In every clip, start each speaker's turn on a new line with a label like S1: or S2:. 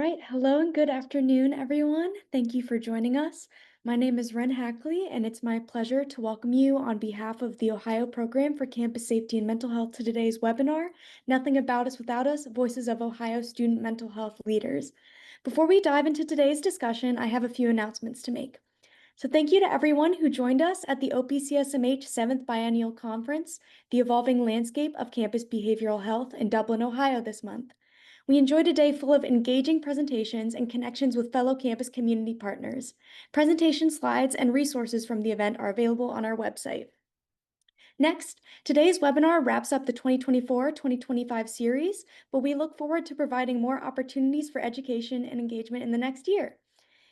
S1: right, hello and good afternoon, everyone. Thank you for joining us. My name is Ren Hackley, and it's my pleasure to welcome you on behalf of the Ohio Program for Campus Safety and Mental Health to today's webinar, Nothing About Us Without Us, Voices of Ohio Student Mental Health Leaders. Before we dive into today's discussion, I have a few announcements to make. So thank you to everyone who joined us at the OPCSMH 7th Biennial Conference, The Evolving Landscape of Campus Behavioral Health in Dublin, Ohio this month. We enjoyed a day full of engaging presentations and connections with fellow campus community partners. Presentation slides and resources from the event are available on our website. Next, today's webinar wraps up the 2024-2025 series, but we look forward to providing more opportunities for education and engagement in the next year.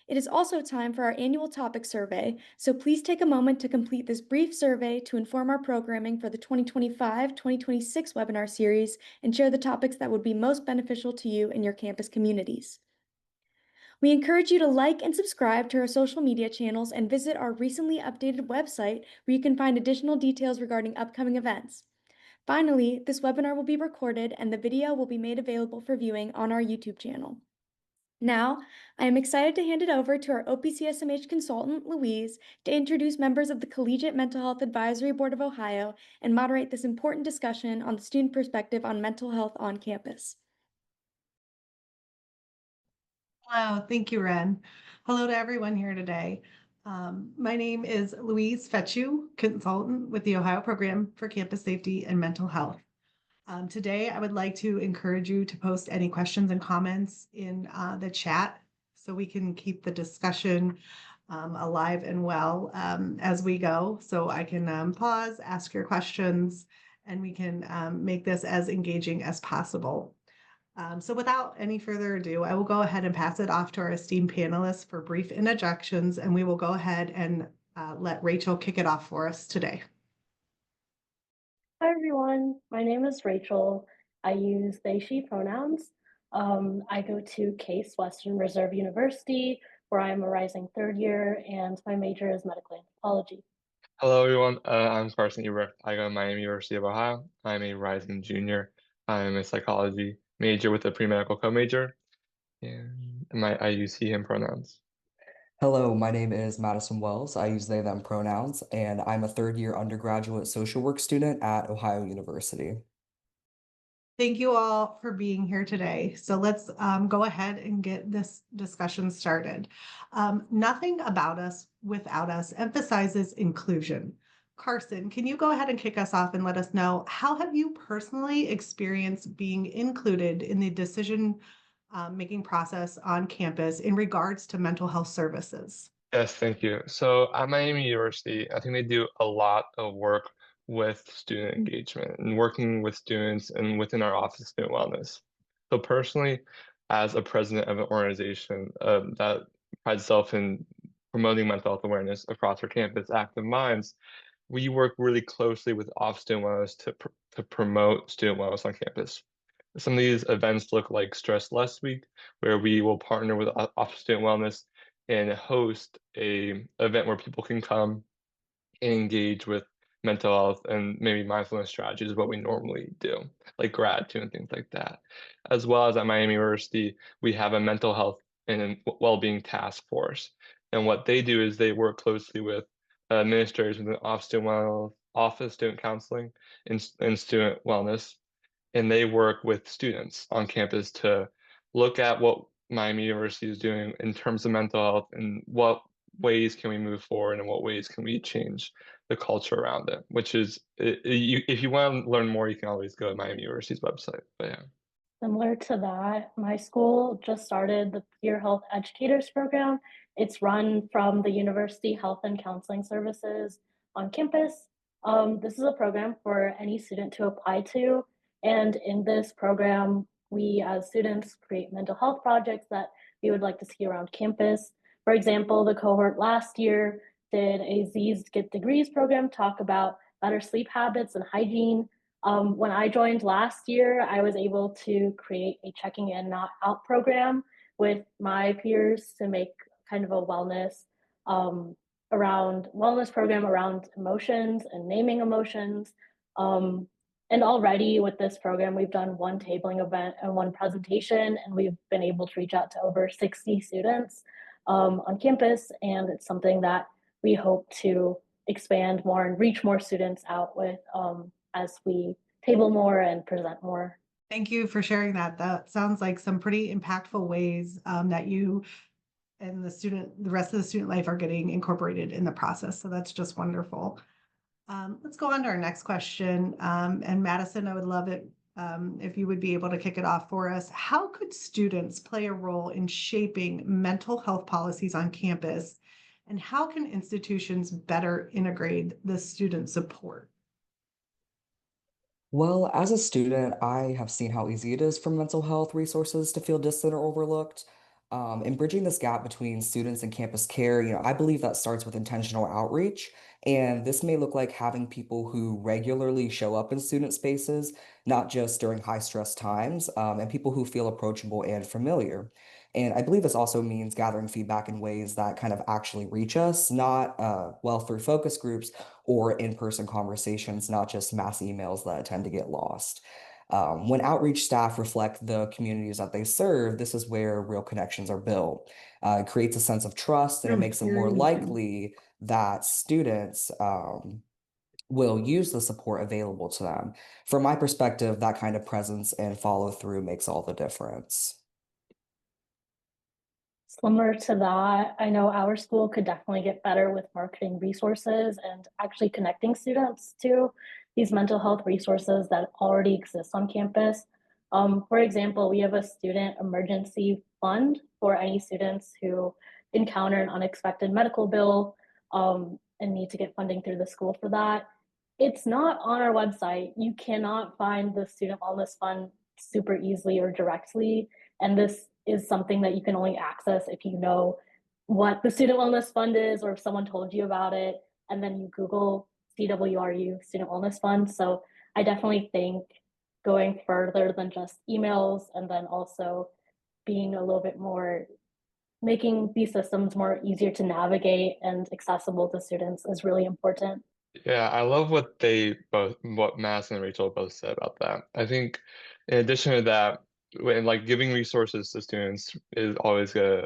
S1: It is also time for our annual topic survey, so please take a moment to complete this brief survey to inform our programming for the 2025-2026 webinar series and share the topics that would be most beneficial to you and your campus communities. We encourage you to like and subscribe to our social media channels and visit our recently updated website where you can find additional details regarding upcoming events. Finally, this webinar will be recorded and the video will be made available for viewing on our YouTube channel. Now, I am excited to hand it over to our OPCSMH consultant, Louise, to introduce members of the Collegiate Mental Health Advisory Board of Ohio and moderate this important discussion on the student perspective on mental health on campus.
S2: Hello, thank you, Ren. Hello to everyone here today. My name is Louise Fetchu, consultant with the Ohio Program for Campus Safety and Mental Health. Today, I would like to encourage you to post any questions and comments in the chat so we can keep the discussion alive and well as we go. So I can pause, ask your questions, and we can make this as engaging as possible. So without any further ado, I will go ahead and pass it off to our esteemed panelists for brief introductions, and we will go ahead and let Rachel kick it off for us today.
S3: Hi everyone, my name is Rachel. I use they, she pronouns. I go to Case Western Reserve University, where I'm a rising third year, and my major is medical anthropology.
S4: Hello, everyone. I'm Carson Ebert. I go to Miami University of Ohio. I'm a rising junior. I'm a psychology major with a pre-medical co-major, and I use he, him pronouns.
S5: Hello, my name is Madison Wells. I use they, them pronouns, and I'm a third year undergraduate social work student at Ohio University.
S2: Thank you all for being here today. So let's go ahead and get this discussion started. Nothing about us without us emphasizes inclusion. Carson, can you go ahead and kick us off and let us know, how have you personally experienced being included in the decision making process on campus in regards to mental health services?
S4: Yes, thank you. So at Miami University, I think they do a lot of work with student engagement and working with students and within our office of student wellness. So personally, as a president of an organization that prides itself in promoting mental health awareness across our campus, Active Minds, we work really closely with Office of Student Wellness to promote student wellness on campus. Some of these events look like Stress Less Week, where we will partner with Office of Student Wellness and host a event where people can come and engage with mental health and maybe mindfulness strategies is what we normally do, like gratitude and things like that. As well as at Miami University, we have a mental health and well-being task force. And what they do is they work closely with administrators within Office of Student Counseling and Student Wellness, and they work with students on campus to look at what Miami University is doing in terms of mental health and what ways can we move forward and what ways can we change the culture around it, which is, if you want to learn more, you can always go to Miami University's website. But yeah.
S3: Similar to that, my school just started the Peer Health Educators Program. It's run from the University Health and Counseling Services on campus. This is a program for any student to apply to. And in this program, we as students create mental health projects that we would like to see around campus. For example, the cohort last year did a Z's Get Degrees program, talk about better sleep habits and hygiene. When I joined last year, I was able to create a checking in, not out program with my peers to make kind of a wellness program around emotions and naming emotions. And already with this program, we've done one tabling event and one presentation, and we've been able to reach out to over 60 students on campus. And it's something that we hope to expand more and reach more students out with as we table more and present more.
S2: Thank you for sharing that. That sounds like some pretty impactful ways that you and the rest of the student life are getting incorporated in the process. So that's just wonderful. Let's go on to our next question. And Madison, I would love it if you would be able to kick it off for us. How could students play a role in shaping mental health policies on campus? And how can institutions better integrate the student support?
S5: Well, as a student, I have seen how easy it is for mental health resources to feel distant or overlooked. In bridging this gap between students and campus care, I believe that starts with intentional outreach. And this may look like having people who regularly show up in student spaces, not just during high stress times, and people who feel approachable and familiar. And I believe this also means gathering feedback in ways that kind of actually reach us, not, well, through focus groups or in-person conversations, not just mass emails that tend to get lost. When outreach staff reflect the communities that they serve, this is where real connections are built. It creates a sense of trust and it makes it more likely that students will use the support available to them. From my perspective, that kind of presence and follow through makes all the difference.
S3: Similar to that, I know our school could definitely get better with marketing resources and actually connecting students to these mental health resources that already exist on campus. For example, we have a student emergency fund for any students who encounter an unexpected medical bill and need to get funding through the school for that. It's not on our website. You cannot find the Student Wellness Fund super easily or directly. And this is something that you can only access if you know what the Student Wellness Fund is or if someone told you about it. And then you Google CWRU, Student Wellness Fund. So I definitely think going further than just emails and then also being a little bit more, making these systems more easier to navigate and accessible to students is really important.
S4: Yeah, I love what Mass and Rachel both said about that. I think in addition to that, when like giving resources to students is always gonna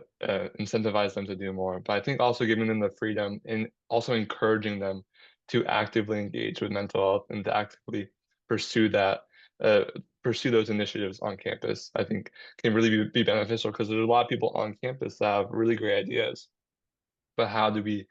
S4: incentivize them to do more. But I think also giving them the freedom and also encouraging them to actively engage with mental health and to actively pursue that, uh, pursue those initiatives on campus, I think can really be beneficial because there's a lot of people on campus that have really great ideas. But how do we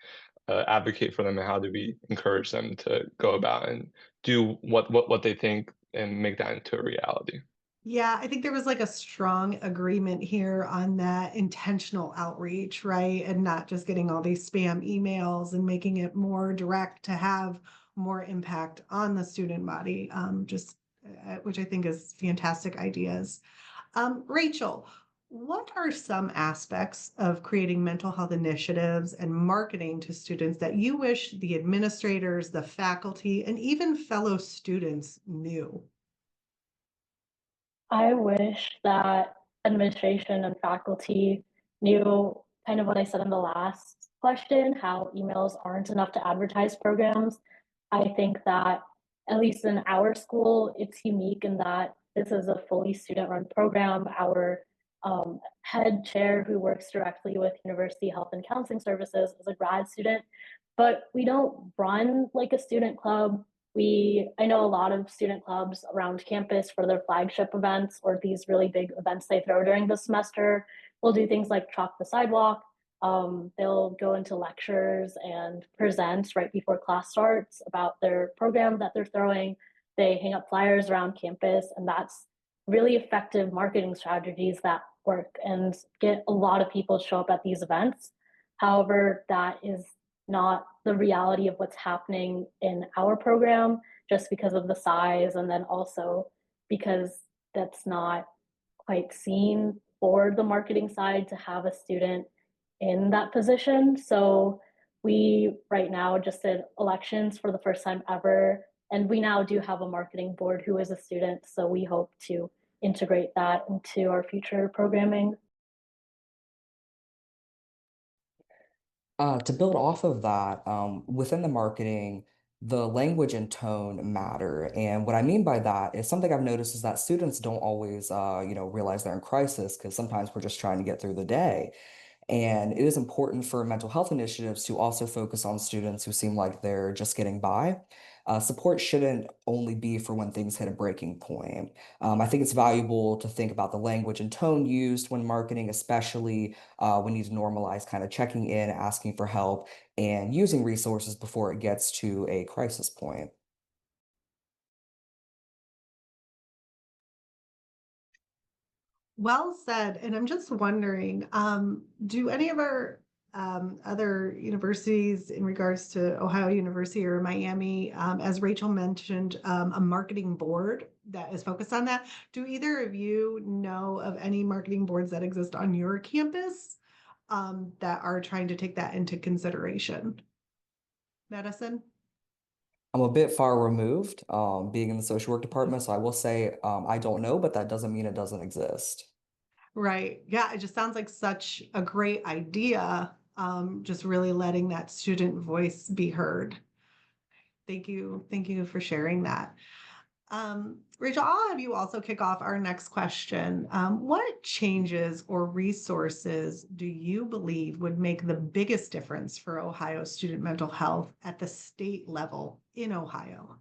S4: advocate for them and how do we encourage them to go about and do what they think and make that into a reality?
S2: Yeah, I think there was like a strong agreement here on that intentional outreach, right? And not just getting all these spam emails and making it more direct to have more impact on the student body, which I think is fantastic ideas. Rachel, what are some aspects of creating mental health initiatives and marketing to students that you wish the administrators, the faculty, and even fellow students knew?
S3: I wish that administration and faculty knew kind of what I said in the last question, how emails aren't enough to advertise programs. I think that, at least in our school, it's unique in that this is a fully student-run program. Our head chair, who works directly with University Health and Counseling Services, is a grad student, but we don't run like a student club. I know a lot of student clubs around campus for their flagship events or these really big events they throw during the semester will do things like chalk the sidewalk. They'll go into lectures and present right before class starts about their program that they're throwing. They hang up flyers around campus, and that's really effective marketing strategies that work and get a lot of people to show up at these events. However, that is not the reality of what's happening in our program just because of the size, and then also because that's not quite seen for the marketing side to have a student in that position. So we right now just did elections for the first time ever, and we now do have a marketing board who is a student. So we hope to integrate that into our future programming.
S5: To build off of that, within the marketing, the language and tone matter. And what I mean by that is something I've noticed is that students don't always, realize they're in crisis because sometimes we're just trying to get through the day. And it is important for mental health initiatives to also focus on students who seem like they're just getting by. Support shouldn't only be for when things hit a breaking point. I think it's valuable to think about the language and tone used when marketing, especially we need to normalize kind of checking in, asking for help, and using resources before it gets to a crisis point.
S2: Well said. And I'm just wondering, do any of our other universities in regards to Ohio University or Miami, as Rachel mentioned, a marketing board that is focused on that? Do either of you know of any marketing boards that exist on your campus that are trying to take that into consideration? Madison?
S5: I'm a bit far removed, being in the social work department, so I will say I don't know, but that doesn't mean it doesn't exist.
S2: Right. Yeah, it just sounds like such a great idea. Just really letting that student voice be heard. Thank you. Thank you for sharing that. Rachel, I'll have you also kick off our next question. What changes or resources do you believe would make the biggest difference for Ohio student mental health at the state level in Ohio?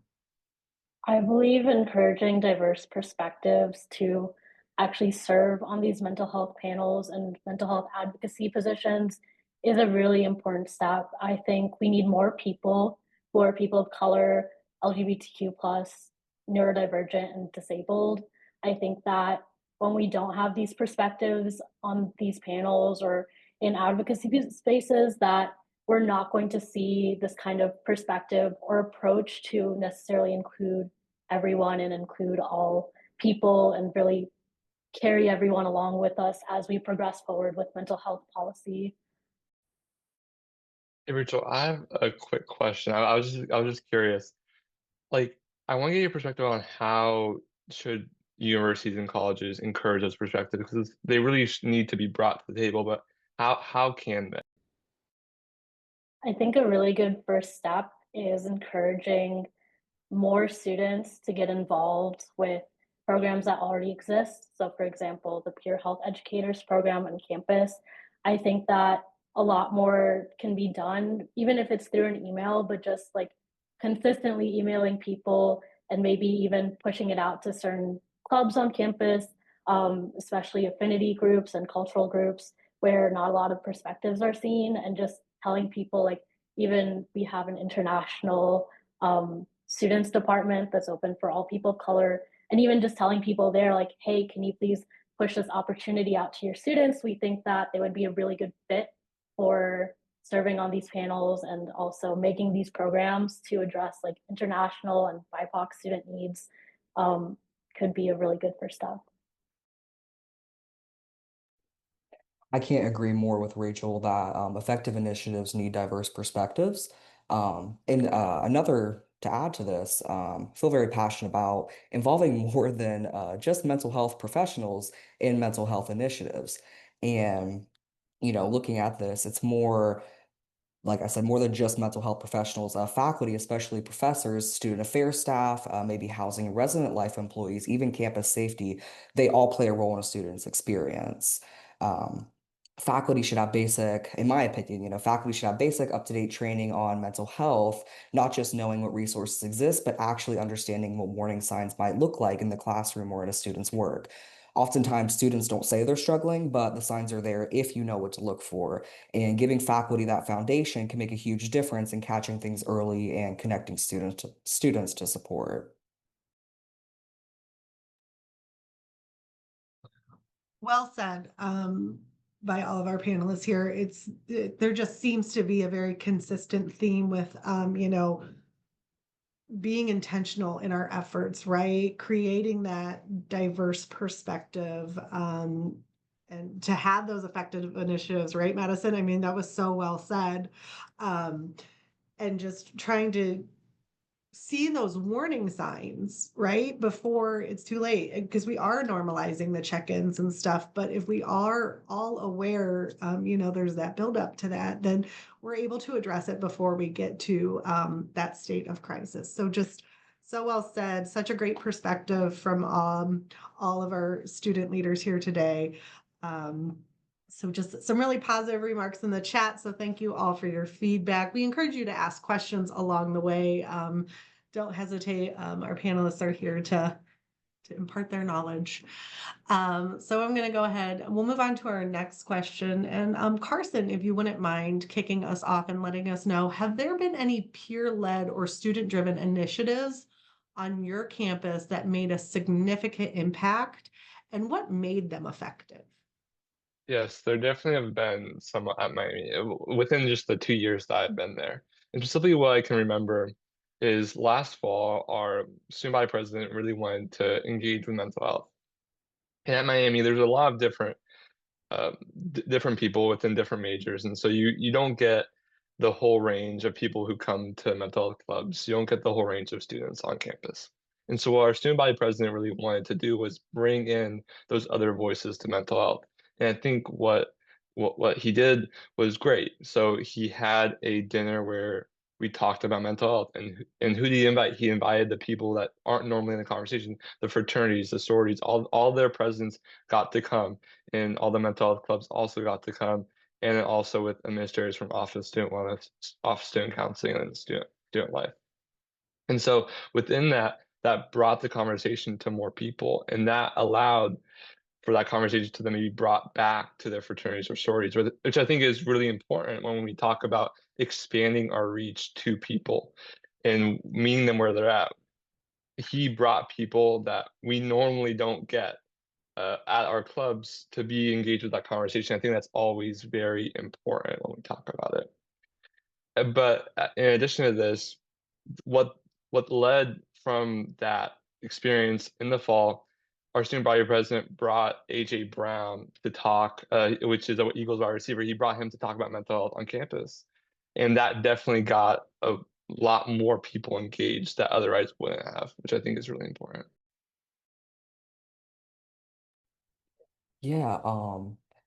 S3: I believe encouraging diverse perspectives to actually serve on these mental health panels and mental health advocacy positions is a really important step. I think we need more people who are people of color, LGBTQ plus, neurodivergent, and disabled. I think that when we don't have these perspectives on these panels or in advocacy spaces, that we're not going to see this kind of perspective or approach to necessarily include everyone and include all people and really carry everyone along with us as we progress forward with mental health policy.
S4: Hey, Rachel, I have a quick question. I was just curious. Like, I want to get your perspective on how should universities and colleges encourage those perspectives because they really need to be brought to the table. But how can they?
S3: I think a really good first step is encouraging more students to get involved with programs that already exist. So, for example, the Peer Health Educators program on campus. I think that a lot more can be done, even if it's through an email, but just like consistently emailing people and maybe even pushing it out to certain clubs on campus, especially affinity groups and cultural groups where not a lot of perspectives are seen, and just telling people, like, even we have an international students department that's open for all people of color, and even just telling people there, like, hey, can you please push this opportunity out to your students? We think that they would be a really good fit for serving on these panels and also making these programs to address like international and BIPOC student needs, could be a really good first step.
S5: I can't agree more with Rachel that effective initiatives need diverse perspectives. And another to add to this, I feel very passionate about involving more than just mental health professionals in mental health initiatives. And, looking at this, it's more like I said, more than just mental health professionals, faculty, especially professors, student affairs staff, maybe housing and resident life employees, even campus safety, they all play a role in a student's experience. Um, Faculty should have basic, in my opinion, faculty should have basic up-to-date training on mental health, not just knowing what resources exist, but actually understanding what warning signs might look like in the classroom or in a student's work. Oftentimes, students don't say they're struggling, but the signs are there if you know what to look for. And giving faculty that foundation can make a huge difference in catching things early and connecting students to support.
S2: Well said, by all of our panelists here. There just seems to be a very consistent theme with, being intentional in our efforts, right? Creating that diverse perspective, and to have those effective initiatives, right, Madison? I mean, that was so well said. And just trying to see those warning signs, right? Before it's too late, because we are normalizing the check-ins and stuff. But if we are all aware, there's that buildup to that, then we're able to address it before we get to that state of crisis. So just so well said, such a great perspective from all of our student leaders here today. So just some really positive remarks in the chat. So thank you all for your feedback. We encourage you to ask questions along the way. Don't hesitate. Our panelists are here to impart their knowledge. So I'm going to go ahead. We'll move on to our next question. And Carson, if you wouldn't mind kicking us off and letting us know, have there been any peer-led or student-driven initiatives on your campus that made a significant impact, and what made them effective?
S4: Yes, there definitely have been some at Miami within just the 2 years that I've been there. And specifically, what I can remember is last fall, our student body president really wanted to engage with mental health. And at Miami, there's a lot of uh, different people within different majors, and so you don't get the whole range of people who come to mental health clubs. You don't get the whole range of students on campus. And so what our student body president really wanted to do was bring in those other voices to mental health. And I think what he did was great. So he had a dinner where we talked about mental health, and who did he invite? He invited the people that aren't normally in the conversation, the fraternities, the sororities, all their presidents got to come, and all the mental health clubs also got to come, and then also with administrators from Office of Student Wellness, Office of Student Counseling, and Student Life. And so within that, that brought the conversation to more people, and that allowed for that conversation to then be brought back to their fraternities or sororities, which I think is really important when we talk about expanding our reach to people and meeting them where they're at. He brought people that we normally don't get at our clubs to be engaged with that conversation. I think that's always very important when we talk about it. But in addition to this, what what led from that experience in the fall, our student body president brought AJ Brown to talk, which is an Eagles wide receiver. He brought him to talk about mental health on campus, and that definitely got a lot more people engaged that otherwise wouldn't have, which I think is really important.
S5: Yeah,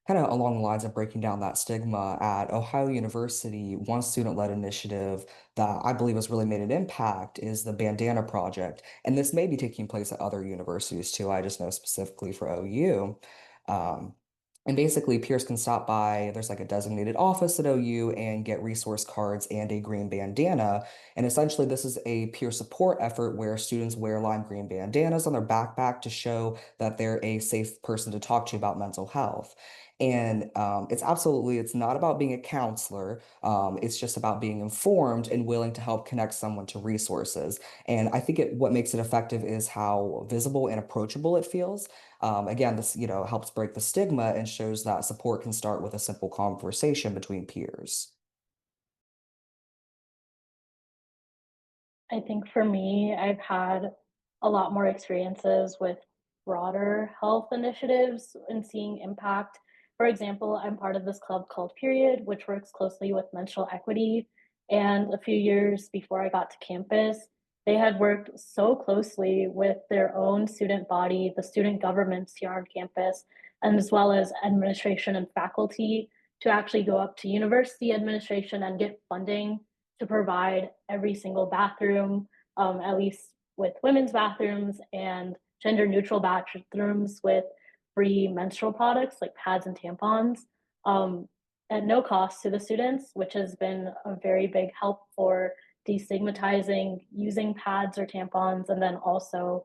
S5: kind of along the lines of breaking down that stigma at Ohio University, one student-led initiative that I believe has really made an impact is the Bandana Project. And this may be taking place at other universities too. I just know specifically for OU. Um, and basically, peers can stop by, there's like a designated office at OU and get resource cards and a green bandana. And essentially, this is a peer support effort where students wear lime green bandanas on their backpack to show that they're a safe person to talk to about mental health. And it's not about being a counselor. It's just about being informed and willing to help connect someone to resources. And I think what makes it effective is how visible and approachable it feels. Again, this, helps break the stigma and shows that support can start with a simple conversation between peers.
S3: I think for me, I've had a lot more experiences with broader health initiatives and seeing impact. For example, I'm part of this club called Period, which works closely with menstrual equity. And a few years before I got to campus, they had worked so closely with their own student body, the student governments here on campus, and as well as administration and faculty to actually go up to university administration and get funding to provide every single bathroom, at least with women's bathrooms and gender neutral bathrooms with free menstrual products like pads and tampons at no cost to the students, which has been a very big help for destigmatizing using pads or tampons, and then also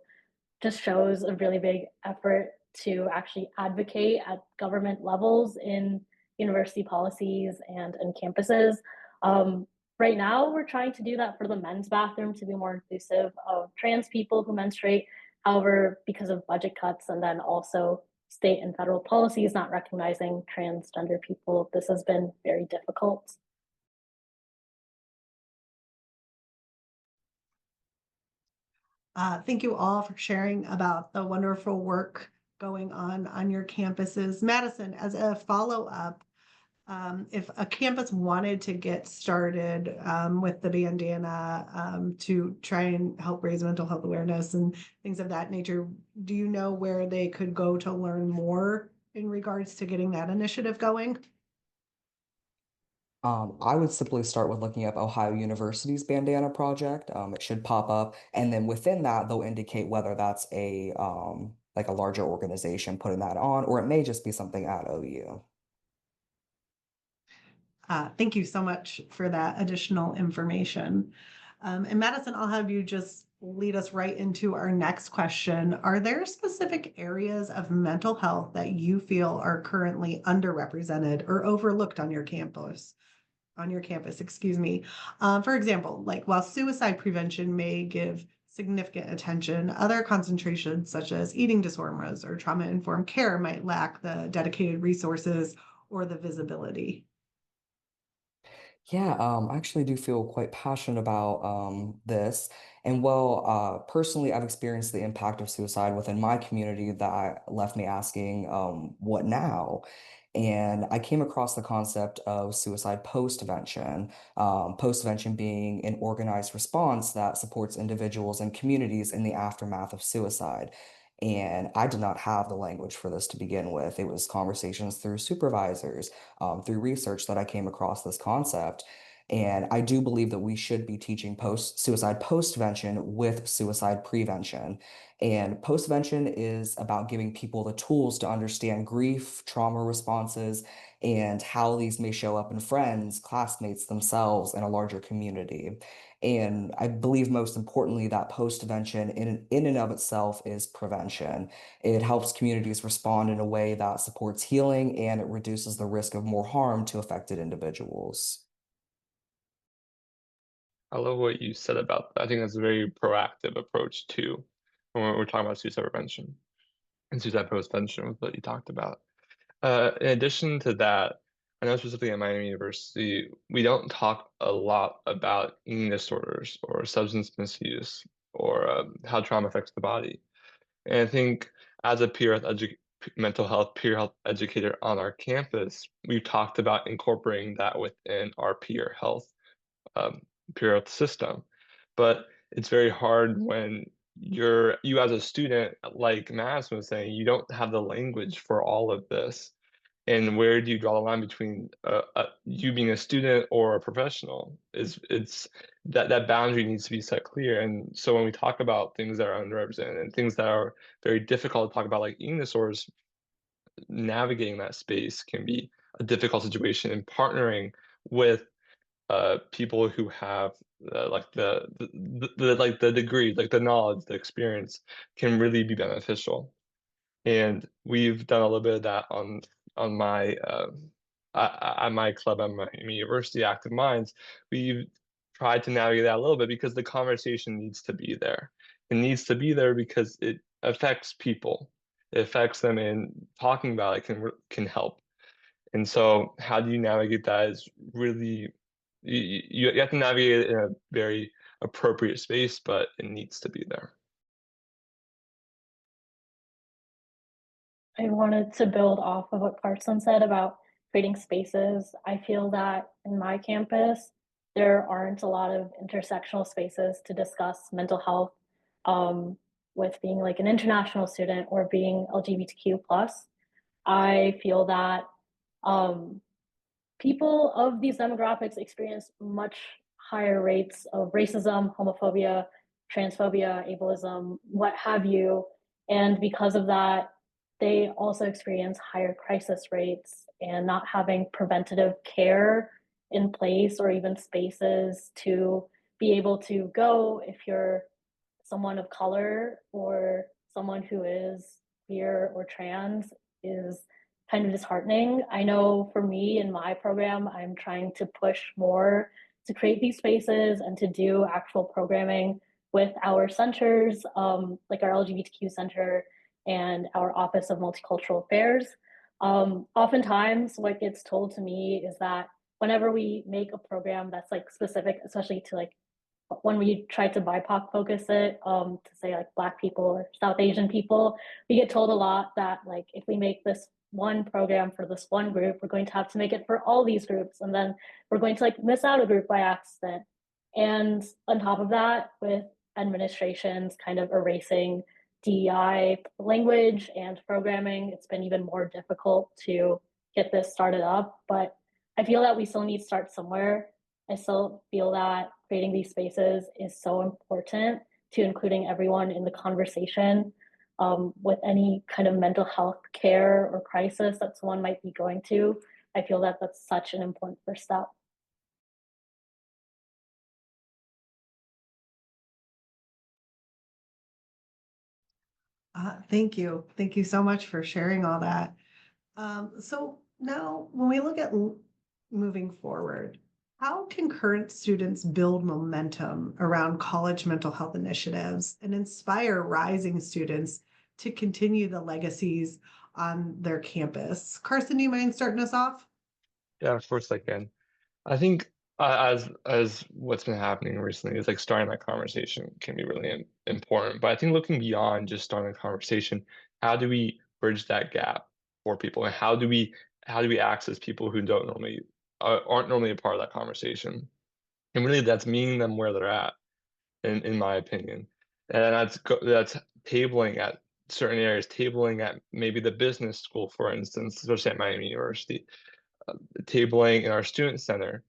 S3: just shows a really big effort to actually advocate at government levels in university policies and in campuses. Um, right now, we're trying to do that for the men's bathroom to be more inclusive of trans people who menstruate. However, because of budget cuts and then also state and federal policies not recognizing transgender people, this has been very difficult.
S2: Thank you all for sharing about the wonderful work going on your campuses. Madison, as a follow-up, If a campus wanted to get started with the bandana to try and help raise mental health awareness and things of that nature, do you know where they could go to learn more in regards to getting that initiative going?
S5: I would simply start with looking up Ohio University's bandana project. It should pop up, and then within that, they'll indicate whether that's a like a larger organization putting that on, or it may just be something at OU.
S2: Thank you so much for that additional information. And Madison, I'll have you just lead us right into our next question. Are there specific areas of mental health that you feel are currently underrepresented or overlooked on your campus? Excuse me. For example, like while suicide prevention may give significant attention, other concentrations such as eating disorders or trauma-informed care might lack the dedicated resources or the visibility.
S5: Yeah, I actually do feel quite passionate about this. And personally, I've experienced the impact of suicide within my community that left me asking, what now? And I came across the concept of suicide postvention, postvention being an organized response that supports individuals and communities in the aftermath of suicide. And I did not have the language for this to begin with. It was conversations through supervisors, through research that I came across this concept. And I do believe that we should be teaching suicide postvention with suicide prevention. And postvention is about giving people the tools to understand grief, trauma responses, and how these may show up in friends, classmates, themselves, and a larger community. And I believe most importantly that postvention in and of itself is prevention. It helps communities respond in a way that supports healing and it reduces the risk of more harm to affected individuals.
S4: I love what you said about that. I think that's a very proactive approach too when we're talking about suicide prevention and suicide prevention with what you talked about. In addition to that, I know specifically at Miami University, we don't talk a lot about eating disorders or substance misuse or how trauma affects the body. And I think as a mental health peer health educator on our campus, we've talked about incorporating that within our um, peer health system. But it's very hard when you as a student, like Madison was saying, you don't have the language for all of this. And where do you draw the line between you being a student or a professional? It's that boundary needs to be set clear. And so when we talk about things that are underrepresented and things that are very difficult to talk about, like eating disorders, navigating that space can be a difficult situation. And partnering with people who have like like the degree, like the knowledge, the experience can really be beneficial. And we've done a little bit of that on my at my club at Miami University, Active Minds. We've tried to navigate that a little bit because the conversation needs to be there. It needs to be there because it affects people. It affects them, and talking about it can help. And so, how do you navigate that is really you have to navigate it in a very appropriate space, but it needs to be there.
S3: I wanted to build off of what Carson said about creating spaces. I feel that in my campus, there aren't a lot of intersectional spaces to discuss mental health, with being like an international student or being LGBTQ plus. I feel that um, people of these demographics experience much higher rates of racism, homophobia, transphobia, ableism, what have you. And because of that, they also experience higher crisis rates, and not having preventative care in place or even spaces to be able to go if you're someone of color or someone who is queer or trans is kind of disheartening. I know for me in my program, I'm trying to push more to create these spaces and to do actual programming with our centers, like our LGBTQ center and our Office of Multicultural Affairs. Oftentimes, what gets told to me is that whenever we make a program that's like specific, especially to like when we try to BIPOC focus it, to say like Black people or South Asian people, we get told a lot that like if we make this one program for this one group, we're going to have to make it for all these groups, and then we're going to like miss out a group by accident. And on top of that, with administrations kind of erasing DEI language and programming, it's been even more difficult to get this started up. But I feel that we still need to start somewhere. I still feel that creating these spaces is so important to including everyone in the conversation, with any kind of mental health care or crisis that someone might be going to. I feel that that's such an important first step.
S2: Thank you. Thank you so much for sharing all that. So now when we look at moving forward, how can current students build momentum around college mental health initiatives and inspire rising students to continue the legacies on their campus? Carson, do you mind starting us off?
S4: Yeah, of course I can. I think as what's been happening recently is like starting that conversation can be really important. But I think looking beyond just starting a conversation, how do we bridge that gap for people, and how do we access people who don't normally aren't normally a part of that conversation? And really, that's meeting them where they're at, in my opinion. And that's tabling at certain areas, tabling at maybe the business school, for instance, especially at Miami University, tabling in our student center,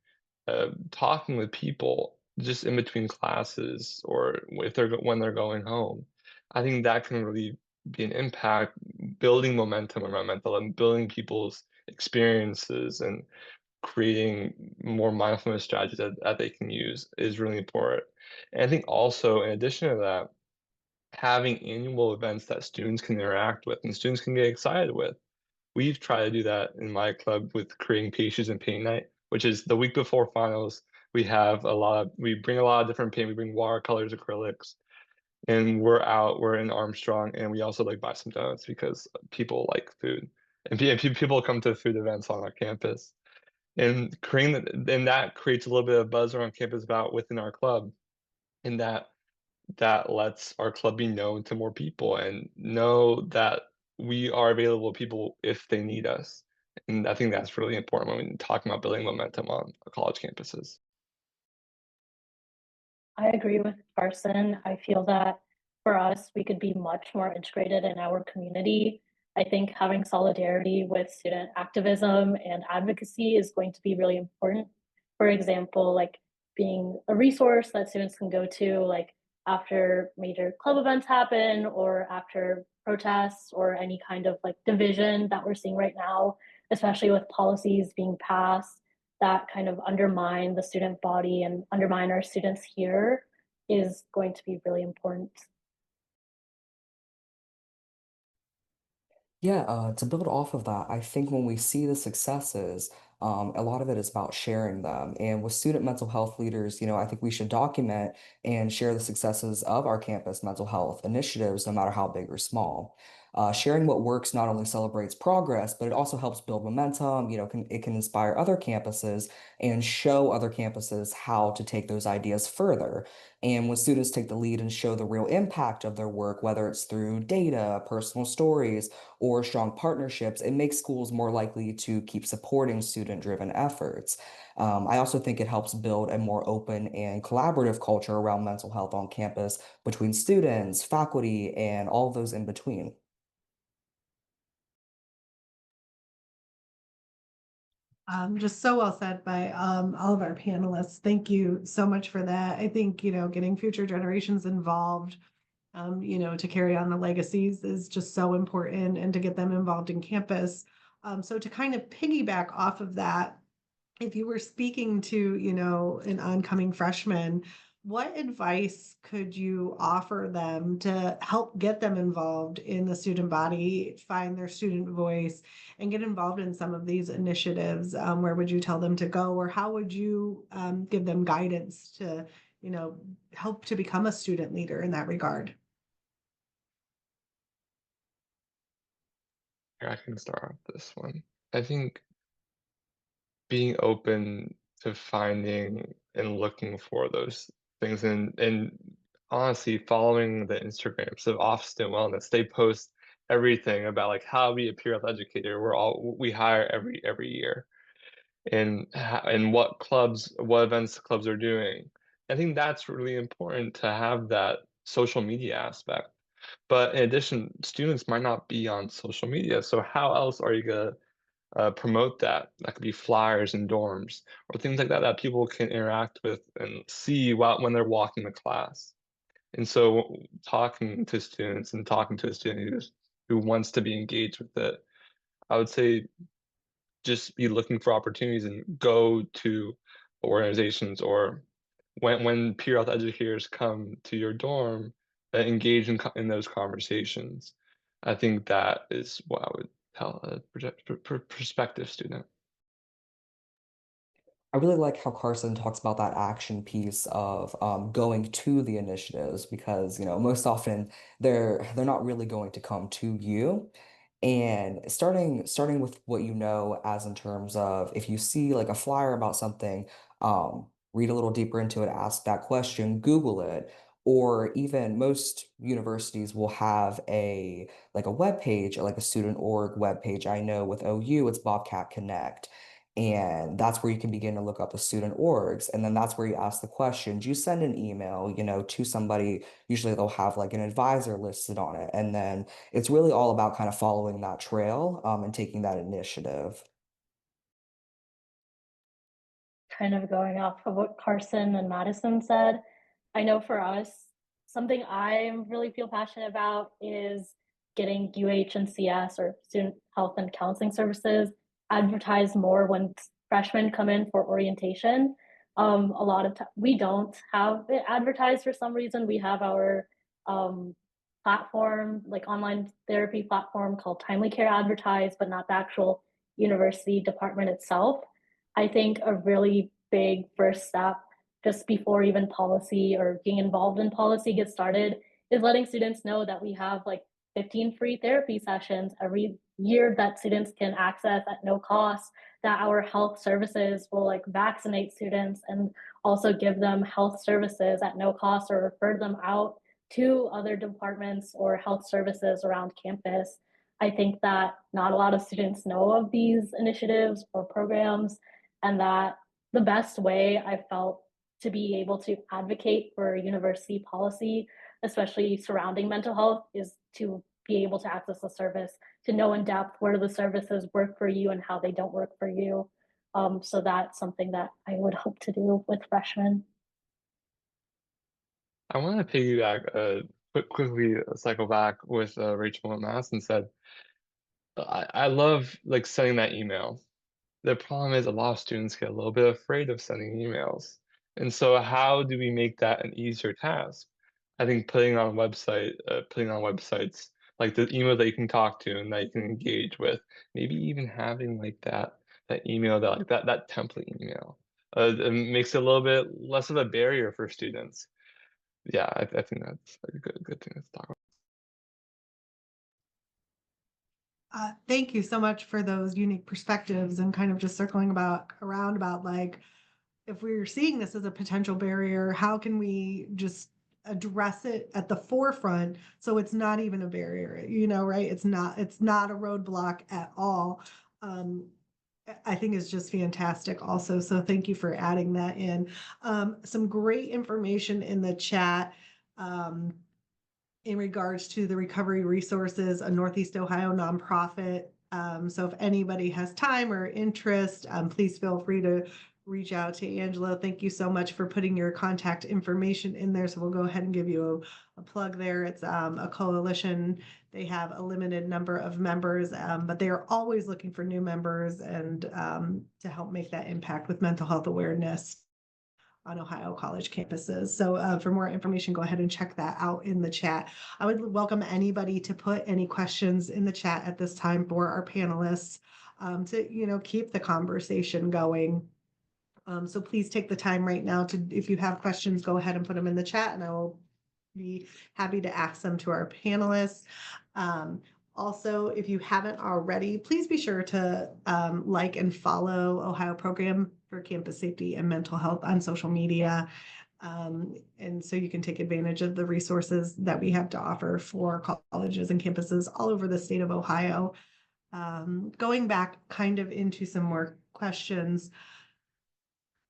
S4: talking with people just in between classes or if when they're going home. I think that can really be an impact, building momentum around mental and building people's experiences and creating more mindfulness strategies that they can use is really important. And I think also, in addition to that, having annual events that students can interact with and students can get excited with. We've tried to do that in my club with creating Pages and Paint Night, which is the week before finals. We bring a lot of different paint. We bring watercolors, acrylics, and we're in Armstrong, and we also like buy some donuts because people like food, and people come to food events on our campus. And that creates a little bit of buzz around campus about within our club, and that lets our club be known to more people and know that we are available to people if they need us. And I think that's really important when we're talking about building momentum on college campuses.
S3: I agree with Carson. I feel that for us, we could be much more integrated in our community. I think having solidarity with student activism and advocacy is going to be really important. For example, like being a resource that students can go to, like after major club events happen or after protests or any kind of like division that we're seeing right now, especially with policies being passed that kind of undermine the student body and undermine our students here is going to be really important.
S5: Yeah, to build off of that, I think when we see the successes, a lot of it is about sharing them. And with student mental health leaders, I think we should document and share the successes of our campus mental health initiatives, no matter how big or small. Sharing what works not only celebrates progress, but it also helps build momentum. It can inspire other campuses and show other campuses how to take those ideas further. And when students take the lead and show the real impact of their work, whether it's through data, personal stories, or strong partnerships, it makes schools more likely to keep supporting student-driven efforts. I also think it helps build a more open and collaborative culture around mental health on campus between students, faculty, and all of those in between.
S2: Just so well said by all of our panelists. Thank you so much for that. I think, getting future generations involved, to carry on the legacies is just so important and to get them involved in campus. So to kind of piggyback off of that, if you were speaking to, an oncoming freshman, what advice could you offer them to help get them involved in the student body, find their student voice, and get involved in some of these initiatives? Where would you tell them to go, or how would you give them guidance to, help to become a student leader in that regard?
S4: Here, I can start off this one. I think being open to finding and looking for those things, and honestly following the Instagrams of Off Student Wellness. They post everything about like how to be a peer health educator. We hire every year, and what events clubs are doing. I think that's really important to have that social media aspect. But in addition, students might not be on social media. So how else are you gonna promote that? That could be flyers in dorms or things like that that people can interact with and see when they're walking to class. And so talking to students and talking to a student who wants to be engaged with it, I would say just be looking for opportunities and go to organizations, or when peer health educators come to your dorm, engage in those conversations. I think that is what I would tell a prospective student.
S5: I really like how Carson talks about that action piece of going to the initiatives because, most often they're not really going to come to you. And starting with what you know, as in terms of if you see like a flyer about something, read a little deeper into it, ask that question, Google it, or even most universities will have a web page or like a student org web page. I know with OU it's Bobcat Connect. And that's where you can begin to look up the student orgs. And then that's where you ask the questions. You send an email, to somebody. Usually they'll have like an advisor listed on it. And then it's really all about kind of following that trail, and taking that initiative.
S3: Kind of going off of what Carson and Madison said, I know for us, something I really feel passionate about is getting UH and CS, or Student Health and Counseling Services, advertised more when freshmen come in for orientation. A lot of we don't have it advertised for some reason. We have our platform, like online therapy platform called Timely Care advertised, but not the actual university department itself. I think a really big first step, just before even policy or being involved in policy gets started, is letting students know that we have like 15 free therapy sessions every year that students can access at no cost, that our health services will like vaccinate students and also give them health services at no cost or refer them out to other departments or health services around campus. I think that not a lot of students know of these initiatives or programs, and that the best way I felt to be able to advocate for university policy, especially surrounding mental health, is to be able to access the service, to know in depth where the services work for you and how they don't work for you. So that's something that I would hope to do with freshmen.
S4: I want to piggyback quickly cycle back with Rachel and Madison said. I love like sending that email. The problem is a lot of students get a little bit afraid of sending emails. And so how do we make that an easier task? I think putting on websites, like the email that you can talk to and that you can engage with, maybe even having like that email, that template email. It makes it a little bit less of a barrier for students. Yeah, I think that's a good thing to talk about.
S2: Thank you so much for those unique perspectives and kind of just circling around about like, if we're seeing this as a potential barrier, how can we just address it at the forefront so it's not even a barrier, right? It's not a roadblock at all. I think is just fantastic also. So thank you for adding that in. Some great information in the chat. In regards to the Recovery Resources, a Northeast Ohio nonprofit. So if anybody has time or interest, please feel free to reach out to Angelo. Thank you so much for putting your contact information in there. So we'll go ahead and give you a plug there. It's a coalition. They have a limited number of members, but they are always looking for new members and to help make that impact with mental health awareness on Ohio college campuses. So for more information, go ahead and check that out in the chat. I would welcome anybody to put any questions in the chat at this time for our panelists to, keep the conversation going. So please take the time right now if you have questions, go ahead and put them in the chat and I will be happy to ask them to our panelists. Also, if you haven't already, please be sure to like and follow Ohio Program for Campus Safety and Mental Health on social media. And so you can take advantage of the resources that we have to offer for colleges and campuses all over the state of Ohio. Going back kind of into some more questions,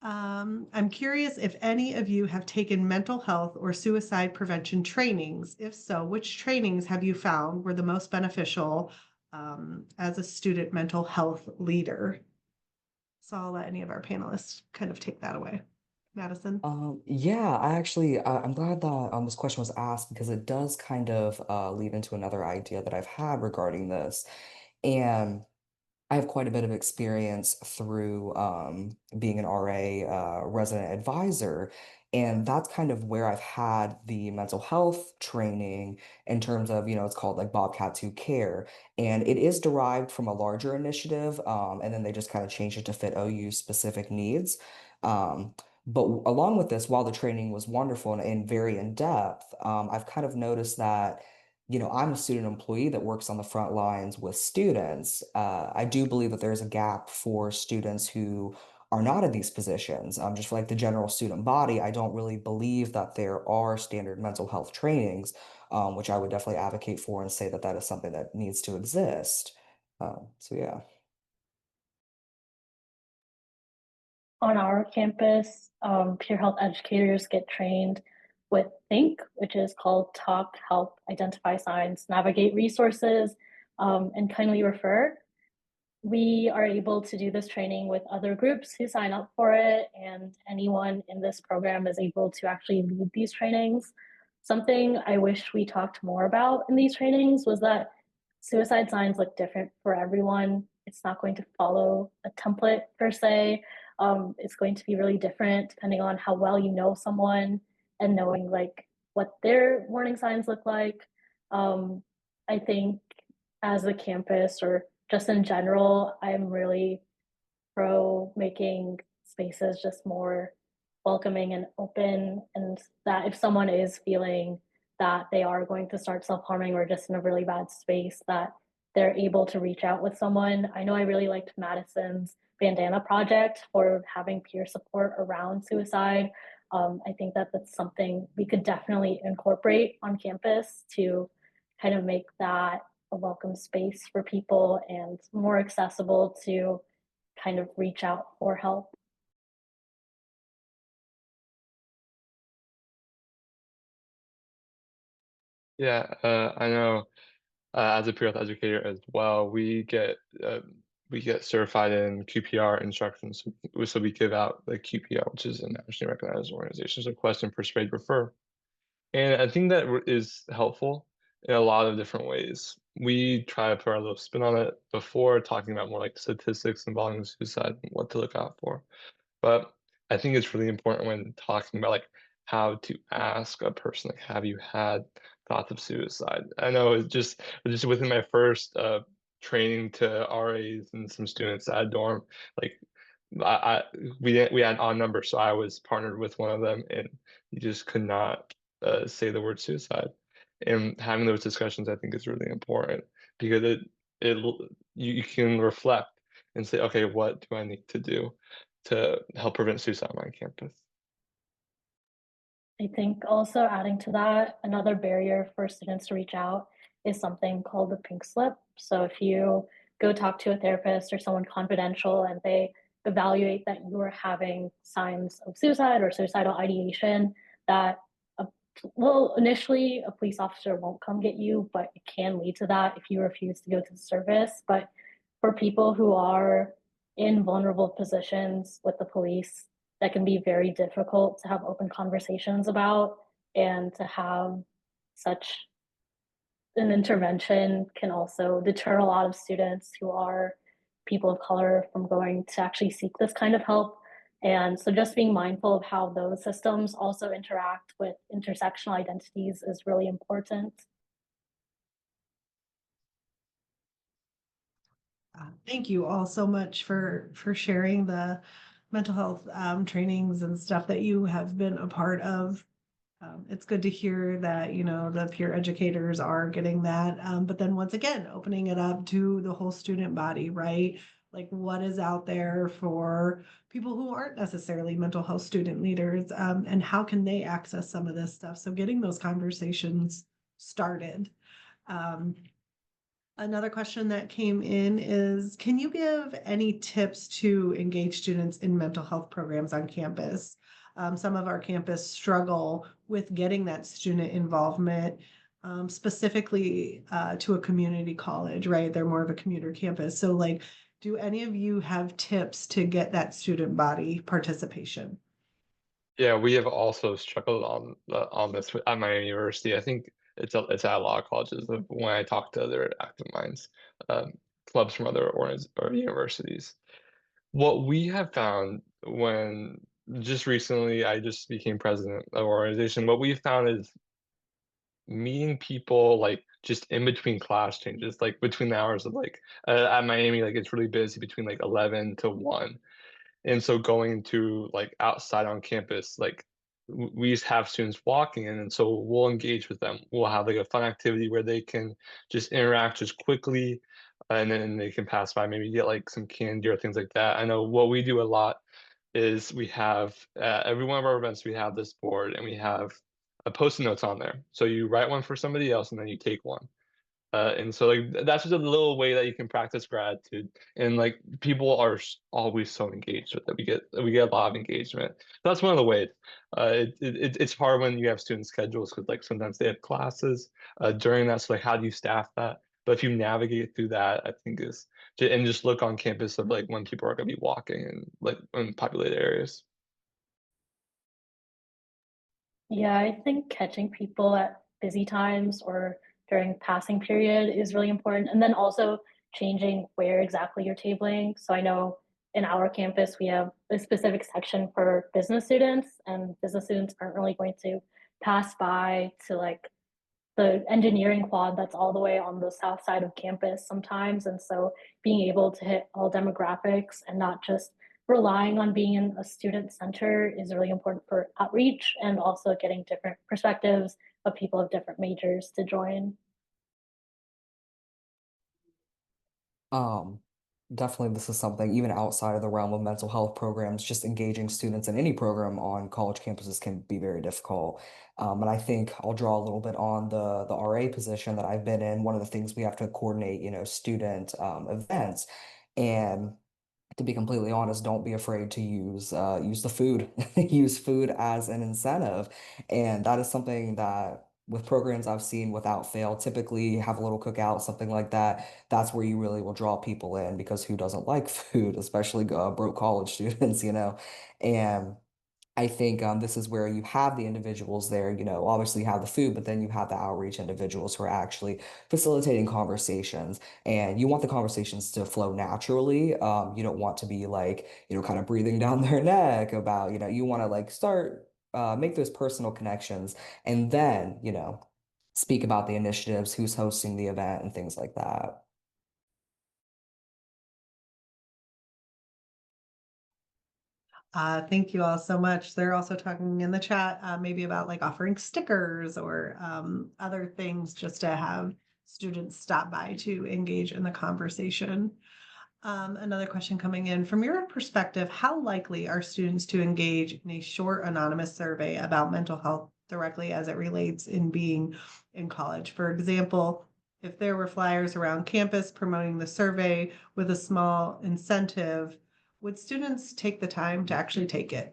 S2: I'm curious if any of you have taken mental health or suicide prevention trainings. If so, which trainings have you found were the most beneficial as a student mental health leader? So I'll let any of our panelists kind of take that away. Madison?
S5: Yeah, I'm glad that this question was asked because it does kind of lead into another idea that I've had regarding this. And I have quite a bit of experience through being an RA resident advisor, and that's kind of where I've had the mental health training in terms of, it's called like Bobcat 2 Care, and it is derived from a larger initiative, and then they just kind of changed it to fit OU specific needs. Um, but along with this, while the training was wonderful and very in depth, I've kind of noticed that I'm a student employee that works on the front lines with students. I do believe that there's a gap for students who are not in these positions. Just for like the general student body, I don't really believe that there are standard mental health trainings, which I would definitely advocate for and say that that is something that needs to exist. So yeah.
S3: On our campus, peer health educators get trained with THINK, which is called Talk, Help, Identify Signs, Navigate Resources, and Kindly Refer. We are able to do this training with other groups who sign up for it, and anyone in this program is able to actually lead these trainings. Something I wish we talked more about in these trainings was that suicide signs look different for everyone. It's not going to follow a template per se. It's going to be really different depending on how well you know someone and knowing like what their warning signs look like. I think as a campus or just in general, I'm really pro making spaces just more welcoming and open, and that if someone is feeling that they are going to start self-harming or just in a really bad space, that they're able to reach out with someone. I know I really liked Madison's bandana project for having peer support around suicide. I think that that's something we could definitely incorporate on campus to kind of make that a welcome space for people and more accessible to kind of reach out for help.
S4: Yeah, I know. As a peer health educator as well, we get certified in QPR instructions. So we give out the QPR, which is a nationally recognized organization. So question, persuade, refer. And I think that is helpful in a lot of different ways. We try to put our little spin on it before talking about more like statistics involving suicide and what to look out for. But I think it's really important when talking about like how to ask a person, like, have you had thoughts of suicide? I know it's just within my first training to RAs and some students at a dorm, like I we had odd numbers, so I was partnered with one of them, and you just could not say the word suicide. And having those discussions, I think, is really important because it you can reflect and say, okay, what do I need to do to help prevent suicide on my campus?
S3: I think also adding to that, another barrier for students to reach out is something called the pink slip. So if you go talk to a therapist or someone confidential and they evaluate that you are having signs of suicide or suicidal ideation, that a, well, initially a police officer won't come get you, but it can lead to that if you refuse to go to the service. But for people who are in vulnerable positions with the police, that can be very difficult to have open conversations about, and to have such an intervention can also deter a lot of students who are people of color from going to actually seek this kind of help. And so just being mindful of how those systems also interact with intersectional identities is really important.
S2: Thank you all so much for sharing the mental health trainings and stuff that you have been a part of. It's good to hear that, the peer educators are getting that. But then once again, opening it up to the whole student body, right? like what is out there for people who aren't necessarily mental health student leaders, and how can they access some of this stuff? So getting those conversations started. Um, Another question that came in is, can you give any tips to engage students in mental health programs on campus? Some of our campus struggle with getting that student involvement, specifically to a community college, right? They're more of a commuter campus. So like, do any of you have tips to get that student body participation?
S4: Yeah, we have also struggled on this at my university. I think it's at a lot of colleges. When I talk to other active minds, clubs from other or universities, what we have found when just recently I just became president of our organization, what we found is meeting people like just in between class changes, like between the hours of like at Miami, like it's really busy between like 11 to 1. And so going to like outside on campus, like we just have students walking in, and so we'll engage with them. We'll have like a fun activity where they can just interact just quickly, and then they can pass by, maybe get like some candy or things like that. I know what we do a lot is we have every one of our events, we have this board and we have a post-it notes on there. So you write one for somebody else and then you take one. And so like that's just a little way that you can practice gratitude. And like people are always so engaged with it. We get a lot of engagement. That's one of the ways. It's hard when you have student schedules because like sometimes they have classes during that. So like how do you staff that? But if you navigate through that, I think is and just look on campus of like when people are going to be walking and like in populated areas.
S3: Yeah, I think catching people at busy times or during passing period is really important. And then also changing where exactly you're tabling. So I know in our campus, we have a specific section for business students, and business students aren't really going to pass by to like the engineering quad that's all the way on the south side of campus sometimes. And so being able to hit all demographics and not just relying on being in a student center is really important for outreach and also getting different perspectives of people of different majors to join.
S5: Um, Definitely this is something even outside of the realm of mental health programs, just engaging students in any program on college campuses can be very difficult. And I think I'll draw a little bit on the RA position that I've been in. One of the things we have to coordinate, student events. And to be completely honest, don't be afraid to use the food, use food as an incentive. And that is something that with programs I've seen without fail, typically have a little cookout, something like that. That's where you really will draw people in because who doesn't like food, especially broke college students. And I think this is where you have the individuals there, obviously you have the food, but then you have the outreach individuals who are actually facilitating conversations. And you want the conversations to flow naturally. You don't want to be like, kind of breathing down their neck about, you want to like start, make those personal connections and then, speak about the initiatives, who's hosting the event and things like that.
S2: Thank you all so much. They're also talking in the chat, maybe about like offering stickers or other things just to have students stop by to engage in the conversation. Another question coming in, from your perspective, how likely are students to engage in a short anonymous survey about mental health directly as it relates in being in college? For example, if there were flyers around campus promoting the survey with a small incentive, would students take the time to actually take it?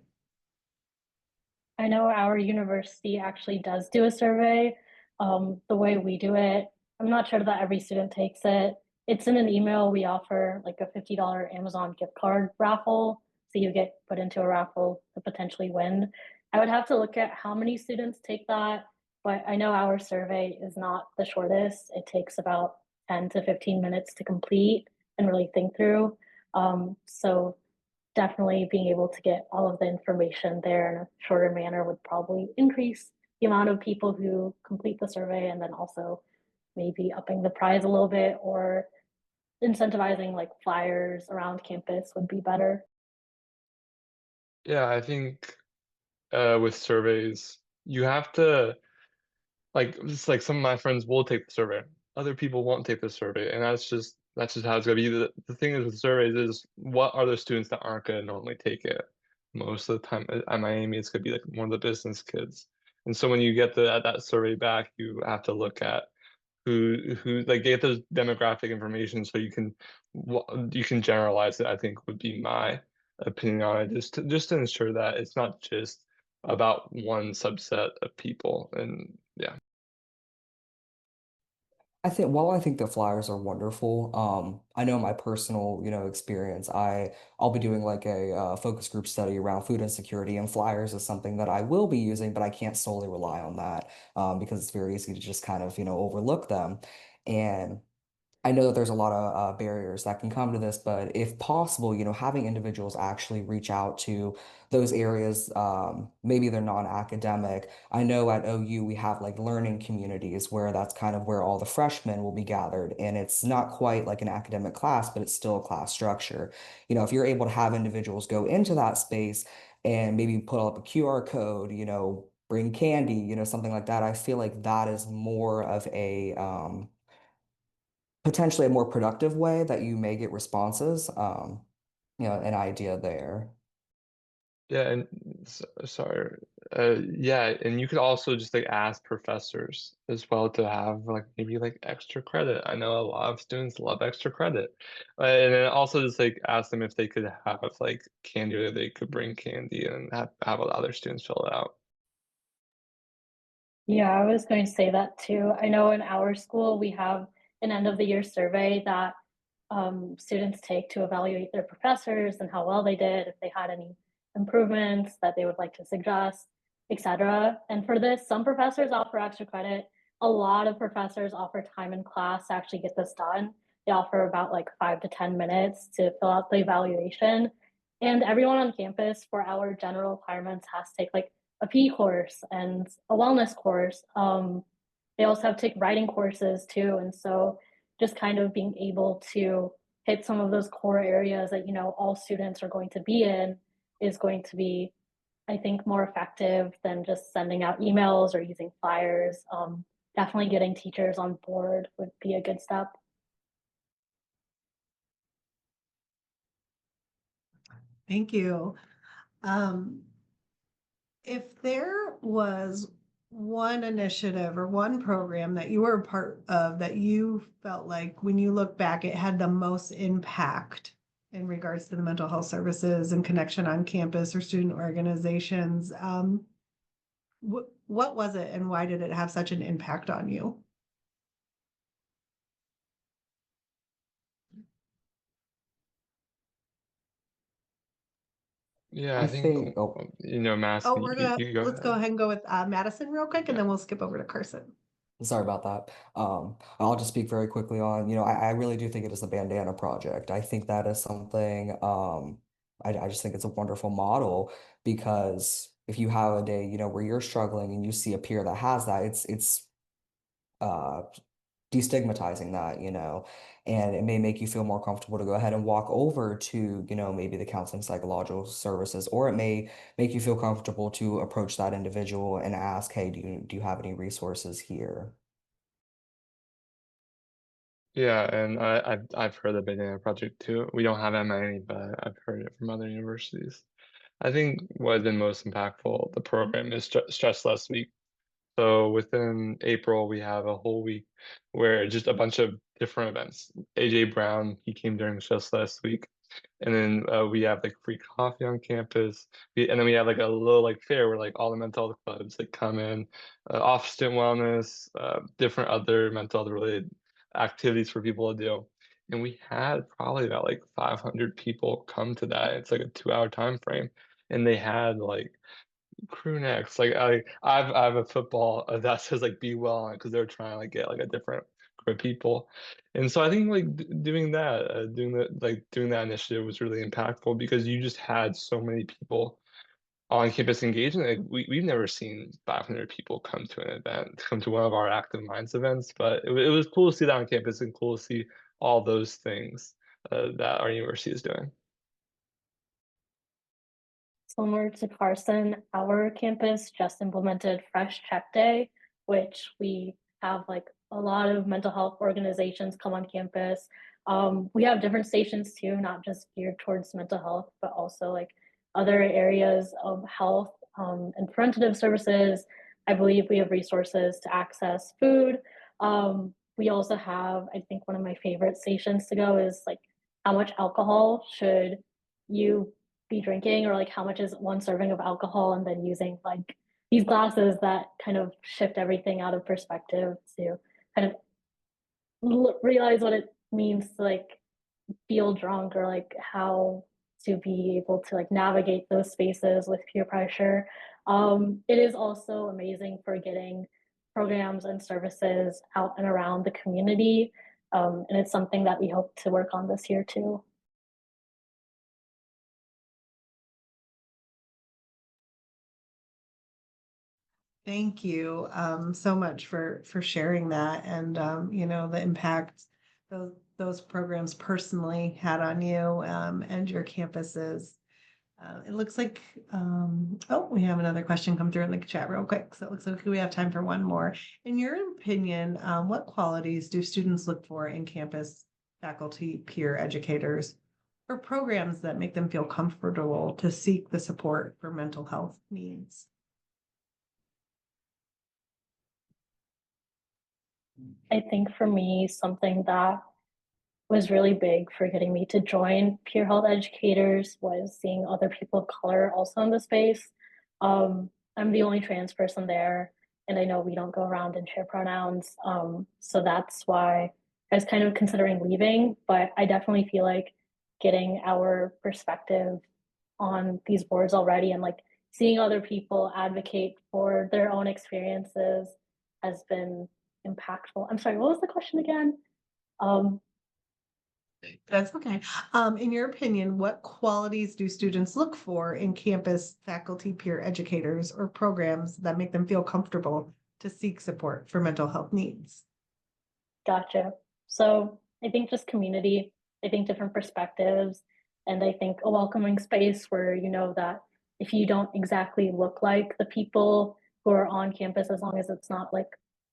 S3: I know our university actually does do a survey. The way we do it, I'm not sure that every student takes it. It's in an email. We offer like a $50 Amazon gift card raffle. So you get put into a raffle to potentially win. I would have to look at how many students take that, but I know our survey is not the shortest. It takes about 10 to 15 minutes to complete and really think through. So definitely being able to get all of the information there in a shorter manner would probably increase the amount of people who complete the survey, and then also maybe upping the prize a little bit or incentivizing like flyers around campus would be better.
S4: Yeah, I think with surveys, you have to like it's like some of my friends will take the survey, other people won't take the survey, and that's just that's just how it's gonna be. The thing is with surveys is what are the students that aren't gonna normally take it? Most of the time at Miami, it's gonna be like more of the business kids. And so when you get that survey back, you have to look at who like get those demographic information so you can generalize it, I think would be my opinion on it, just to ensure that it's not just about one subset of people. And yeah.
S5: While I think the flyers are wonderful, I know my personal, experience. I'll be doing like a focus group study around food insecurity, and flyers is something that I will be using, but I can't solely rely on that, because it's very easy to just kind of, overlook them. And I know that there's a lot of barriers that can come to this, but if possible, having individuals actually reach out to those areas, maybe they're non-academic. I know at OU we have like learning communities where that's kind of where all the freshmen will be gathered, and it's not quite like an academic class, but it's still a class structure. If you're able to have individuals go into that space and maybe put up a QR code, bring candy, something like that, I feel like that is more of a potentially a more productive way that you may get responses. An idea there.
S4: Yeah, and sorry. Yeah, and you could also just like ask professors as well to have like maybe like extra credit. I know a lot of students love extra credit. And then also just like ask them if they could have like candy, or they could bring candy and have other students fill it out.
S3: Yeah, I was going to say that too. I know in our school we have an end of the year survey that students take to evaluate their professors and how well they did, if they had any improvements that they would like to suggest, etc. And for this, some professors offer extra credit. A lot of professors offer time in class to actually get this done. They offer about like 5 to 10 minutes to fill out the evaluation. And everyone on campus for our general requirements has to take like a PE course and a wellness course. They also have to take writing courses too. And so just kind of being able to hit some of those core areas that, all students are going to be in is going to be, I think, more effective than just sending out emails or using flyers. Definitely getting teachers on board would be a good step.
S2: Thank you. Um, if there was one initiative or one program that you were a part of that you felt like when you look back, it had the most impact in regards to the mental health services and connection on campus or student organizations, what was it and why did it have such an impact on you?
S4: Yeah,
S5: I
S4: I think
S5: think, oh,
S4: Madison,
S2: Oh,
S4: you go
S2: let's go
S4: ahead.
S2: ahead and go with Madison real quick, and
S4: Yeah.
S2: then we'll skip over to Carson.
S5: sorry about that. I'll just speak very quickly on, I really do think it is a bandana project. I think that is something, I just think it's a wonderful model because if you have a day, where you're struggling and you see a peer that has that, it's uh destigmatizing that, and it may make you feel more comfortable to go ahead and walk over to, maybe the counseling psychological services, or it may make you feel comfortable to approach that individual and ask, hey, do you have any resources here?
S4: Yeah, and I've heard of the Banana Project too. We don't have it at Miami, but I've heard it from other universities. I think what has been most impactful, the program is Stress Less Week. So within April, we have a whole week where just a bunch of different events. AJ Brown, he came during Stress Last Week. And then we have like free coffee on campus. And then we have like a little like fair where like all the mental health clubs like come in, off student wellness, different other mental health related activities for people to do. And we had probably about like 500 people come to that. It's like a 2 hour time frame. And they had like crew necks. Like I have a football that says like "Be Well" on it because they're trying to like get like a different group of people, and so I think like doing that, doing that initiative was really impactful because you just had so many people on campus engaging. Like we've never seen 500 people come to an event, come to one of our Active Minds events, but it was cool to see that on campus and cool to see all those things that our university is doing.
S3: Similar to Carson, our campus just implemented Fresh Check Day, which we have like a lot of mental health organizations come on campus. We have different stations too, not just geared towards mental health, but also like other areas of health and preventative services. I believe we have resources to access food. We also have, I think one of my favorite stations to go is like how much alcohol should you be drinking, or like how much is one serving of alcohol, and then using like these glasses that kind of shift everything out of perspective to kind of realize what it means to like feel drunk, or like how to be able to like navigate those spaces with peer pressure. It is also amazing for getting programs and services out and around the community. And it's something that we hope to work on this year too.
S2: Thank you so much for sharing that, and the impact those programs personally had on you and your campuses. It looks like oh, we have another question come through in the chat real quick. So it looks like we have time for one more. In your opinion, what qualities do students look for in campus faculty, peer educators, or programs that make them feel comfortable to seek the support for mental health needs?
S3: I think for me, something that was really big for getting me to join peer health educators was seeing other people of color also in the space. I'm the only trans person there, and I know we don't go around and share pronouns. So that's why I was kind of considering leaving, but I definitely feel like getting our perspective on these boards already, and like seeing other people advocate for their own experiences has been impactful. I'm sorry, what was the question again? Um,
S2: That's okay. In your opinion, what qualities do students look for in campus faculty, peer educators, or programs that make them feel comfortable to seek support for mental health needs?
S3: Gotcha. So I think just community, I think different perspectives, and I think a welcoming space where you know that if you don't exactly look like the people who are on campus, as long as it's not like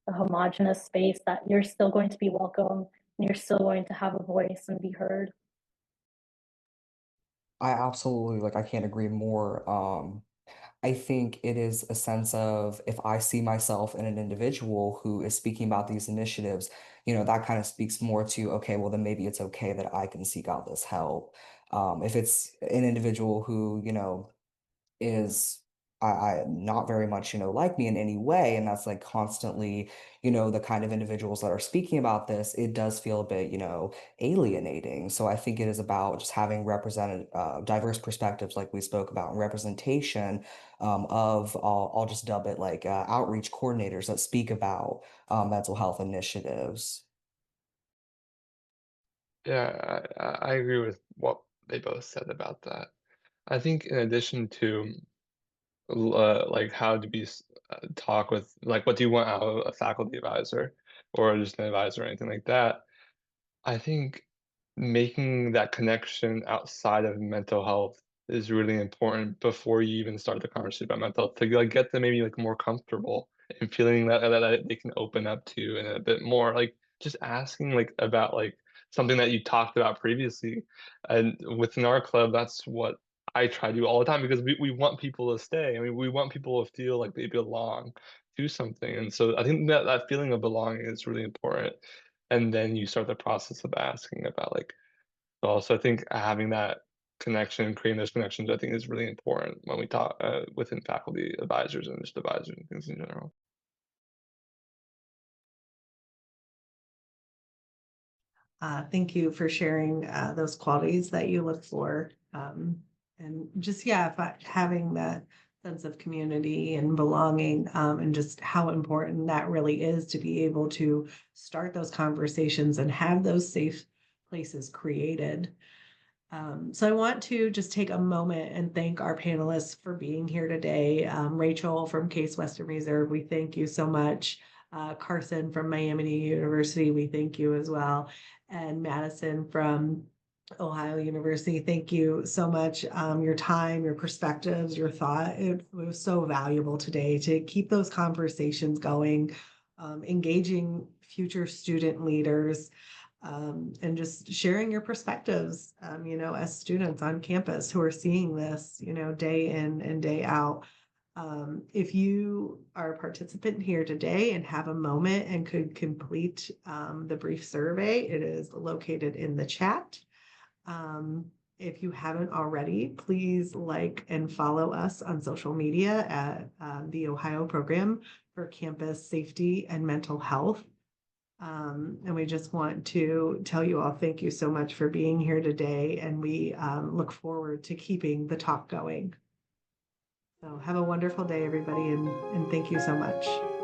S3: a homogenous space, that you're still going to be welcome and you're still going to have a voice and be heard.
S5: I absolutely I can't agree more. I think it is a sense of if I see myself in an individual who is speaking about these initiatives, that kind of speaks more to, okay, well, then maybe it's okay that I can seek out this help. If it's an individual who, is not very much, like me in any way, and that's constantly, the kind of individuals that are speaking about this, it does feel a bit, alienating. So I think it is about just having represented diverse perspectives like we spoke about, and representation of, I'll just dub it outreach coordinators that speak about mental health initiatives.
S4: Yeah, I agree with what they both said about that. I think in addition to like how to be talk with like what do you want out of a faculty advisor or just an advisor or anything like that, I think making that connection outside of mental health is really important before you even start the conversation about mental health to get them maybe more comfortable and feeling that they can open up to and a bit more like just asking about something that you talked about previously. And within our club, that's what I try to do all the time because we want people to stay. I mean, we want people to feel like they belong to something. And so I think that feeling of belonging is really important, and then you start the process of asking about also I think having that connection, creating those connections, I think is really important when we talk within faculty advisors and just advisors and things in general.
S2: Thank you for sharing those qualities that you look for. And just, yeah, having that sense of community and belonging, and just how important that really is to be able to start those conversations and have those safe places created. So I want to just take a moment and thank our panelists for being here today. Rachel from Case Western Reserve, we thank you so much. Carson from Miami University, we thank you as well. And Madison from Ohio University, thank you so much. Your time, your perspectives, your thought, it was so valuable today to keep those conversations going, engaging future student leaders. and just sharing your perspectives, as students on campus who are seeing this, day in and day out. If you are a participant here today and have a moment and could complete the brief survey, it is located in the chat. If you haven't already, please like and follow us on social media at the Ohio Program for Campus Safety and Mental Health. And we just want to tell you all thank you so much for being here today, and we look forward to keeping the talk going. So have a wonderful day, everybody, and thank you so much.